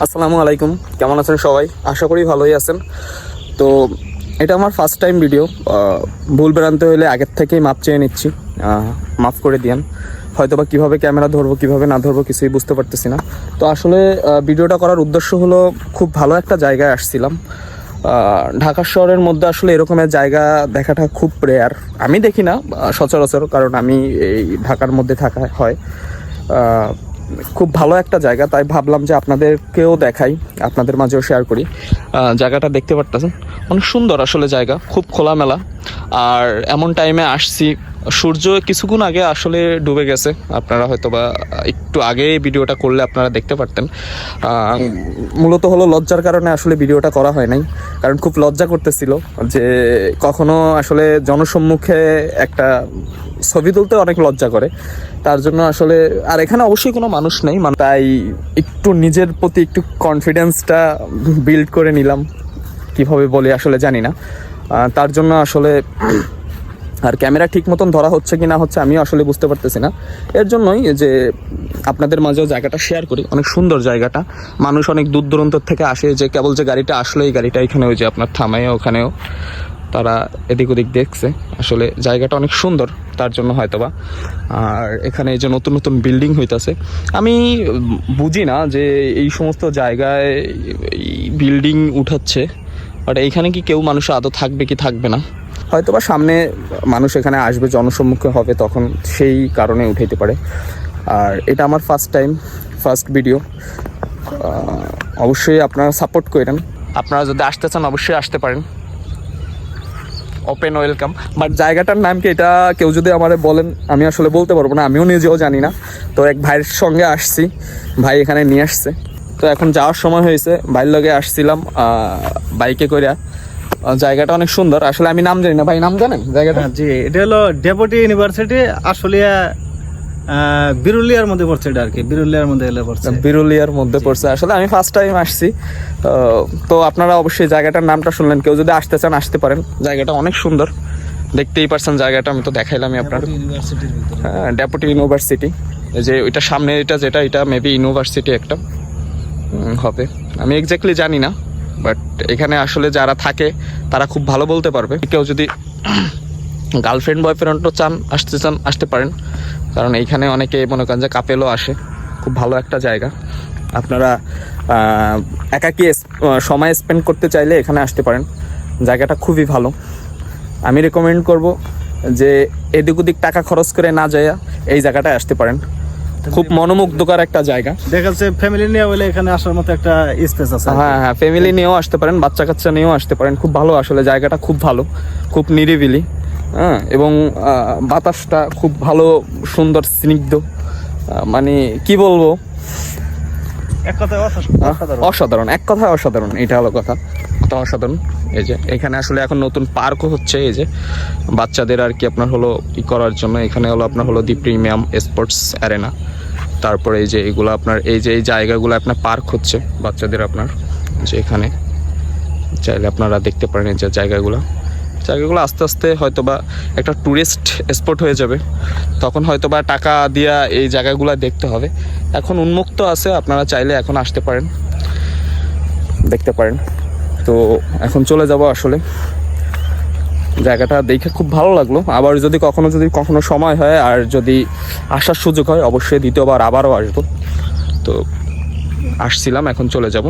আসসালামু আলাইকুম, কেমন আছেন সবাই? আশা করি ভালোই আছেন। তো এটা আমার ফার্স্ট টাইম ভিডিও। ভুল ভ্রান্তি হলে আগের থেকেই মাপ চেয়ে নিচ্ছি, মাফ করে দিয়েন। হয়তো বা কীভাবে ক্যামেরা ধরবো কীভাবে না ধরবো কিছুই বুঝতে পারতেছি না। তো আসলে ভিডিওটা করার উদ্দেশ্য হলো, খুব ভালো একটা জায়গায় আসছিলাম। ঢাকা শহরের মধ্যে আসলে এরকমের জায়গা দেখাটা খুব রেয়ার। আমি দেখি না সচরাচর, কারণ আমি এই ঢাকার মধ্যে থাকা হয়। খুব ভালো একটা জায়গা, তাই ভাবলাম যে আপনাদেরকেও দেখাই, আপনাদের মাঝেও শেয়ার করি। জায়গাটা দেখতে পারতেছেন, অনেক সুন্দর আসলে জায়গা, খুব খোলামেলা। আর এমন টাইমে আসছি, সূর্য কিছুক্ষণ আগে আসলে ডুবে গেছে। আপনারা হয়তো বা একটু আগে ভিডিওটা করলে আপনারা দেখতে পারতেন। মূলত হলো লজ্জার কারণে আসলে ভিডিওটা করা হয় নাই, কারণ খুব লজ্জা করতেছিল যে কখনো আসলে জনসম্মুখে একটা ছবি তুলতে অনেক লজ্জা করে। তার জন্য আসলে, আর এখানে অবশ্যই কোনো মানুষ নেই, তাই একটু নিজের প্রতি একটু কনফিডেন্সটা বিল্ড করে নিলাম, কিভাবে বলি আসলে জানি না। তার জন্য আসলে আর ক্যামেরা ঠিক মতন ধরা হচ্ছে কি না হচ্ছে আমি আসলে বুঝতে পারতেছি না। এর জন্যই যে আপনাদের মাঝেও জায়গাটা শেয়ার করি। অনেক সুন্দর জায়গাটা, মানুষ অনেক দূর দূরান্ত থেকে আসে, যে কেবল যে গাড়িটা আসলে এই গাড়িটা এখানে ওই যে আপনার থামায়, ওখানেও তারা এদিক ওদিক দেখছে। আসলে জায়গাটা অনেক সুন্দর, তার জন্য হয়তোবা। আর এখানে এই যে নতুন নতুন বিল্ডিং হইতাছে, আমি বুঝি না যে এই সমস্ত জায়গায় বিল্ডিং উঠাচ্ছে, বাট এইখানে কি কেউ মানুষ আদৌ থাকবে কি থাকবে না, হয়তোবা সামনে মানুষ এখানে আসবে, জনসম্মুখে হবে, তখন সেই কারণে উঠাইতে পারে। আর এটা আমার ফার্স্ট ভিডিও। অবশ্যই আপনারা সাপোর্ট করেন। আপনারা যদি আসতে চান অবশ্যই আসতে পারেন, ওপেন ওয়েলকাম। বাট জায়গাটার নাম কি, এটা কেউ যদি আমারে বলেন, আমি আসলে বলতে পারবো না, আমিও নিজেও জানি না। তো এক ভাইয়ের সঙ্গে আসছি, ভাই এখানে নিয়ে আসছে। তো এখন যাওয়ার সময় হয়েছে, ভাইয়ের লগে আসছিলাম বাইকে করে। জায়গাটা অনেক সুন্দর, আসলে আমি নাম জানি না। ভাই নাম জানেন জায়গাটা? জি, এটা হলো ডেপুটি ইউনিভার্সিটি, আসলে বিরুলিয়ার মধ্যে পড়ছে। এটা আর কি বিরুলিয়ার মধ্যে এলে পড়ছে। বিরুলিয়ার মধ্যে পড়ছে। আসলে আমি ফার্স্ট টাইম আসছি। তো আপনারা অবশ্যই জায়গাটার নামটা শুনলেন, কেউ যদি আসতে চান আসতে পারেন। জায়গাটা অনেক সুন্দর, দেখতেই পারছেন জায়গাটা, আমি তো দেখাইলামই আপনার। হ্যাঁ, ডেপুটি ইউনিভার্সিটি, এই যে ওইটা সামনে, এটা মেবি ইউনিভার্সিটি একটা হবে, আমি এক্স্যাক্টলি জানি না। বাট এখানে আসলে যারা থাকে তারা খুব ভালো বলতে পারবে। কেউ যদি গার্লফ্রেন্ড বয়ফ্রেন্ডও আসতে চান আসতে পারেন, কারণ এইখানে অনেকে মনে করেন যে কাপেলও আসে। খুব ভালো একটা জায়গা, আপনারা একাকী সময় স্পেন্ড করতে চাইলে এখানে আসতে পারেন। জায়গাটা খুবই ভালো, আমি রেকমেন্ড করব যে এদিক ওদিক টাকা খরচ করে না যায় এই জায়গাটায় আসতে পারেন। খুব মনোমুগ্ধকর একটা জায়গা, দেখা যাচ্ছে ফ্যামিলি নিয়ে বলে এখানে আসার মতো একটা স্পেস আছে। হ্যাঁ, ফ্যামিলি নিয়েও আসতে পারেন, বাচ্চা কাচ্চা নিয়েও আসতে পারেন। খুব ভালো আসলে জায়গাটা, খুব ভালো, খুব নিরিবিলি। হ্যাঁ, এবং বাতাসটা খুব ভালো, সুন্দর, স্নিগ্ধ। মানে কি বলবো, এক কথায় অসাধারণ, এক কথায় অসাধারণ, এটা হলো কথা, অসাধারণ। এই যে এখানে আসলে এখন নতুন পার্কও হচ্ছে, এই যে বাচ্চাদের আর কি আপনার হলো ই করার জন্য। এখানে হলো আপনার হলো দি প্রিমিয়াম স্পোর্টস অ্যারেনা। তারপরে এই যে এগুলো আপনার, এই যে এই জায়গাগুলো আপনার পার্ক হচ্ছে বাচ্চাদের আপনার, যে এখানে চাইলে আপনারা দেখতে পারেন। এই যে জায়গাগুলো আস্তে আস্তে হয়তোবা একটা ট্যুরিস্ট স্পট হয়ে যাবে, তখন হয়তোবা টাকা দিয়া এই জায়গাগুলো দেখতে হবে। এখন উন্মুক্ত আছে, আপনারা চাইলে এখন আসতে পারেন, দেখতে পারেন। তো এখন চলে যাব। আসলে জায়গাটা দেখে খুব ভালো লাগলো। আবার যদি কখনো সময় হয় আর যদি আসার সুযোগ হয়, অবশ্যই দ্বিতীয়বার আবারও আসবো। তো আসছিলাম, এখন চলে যাব।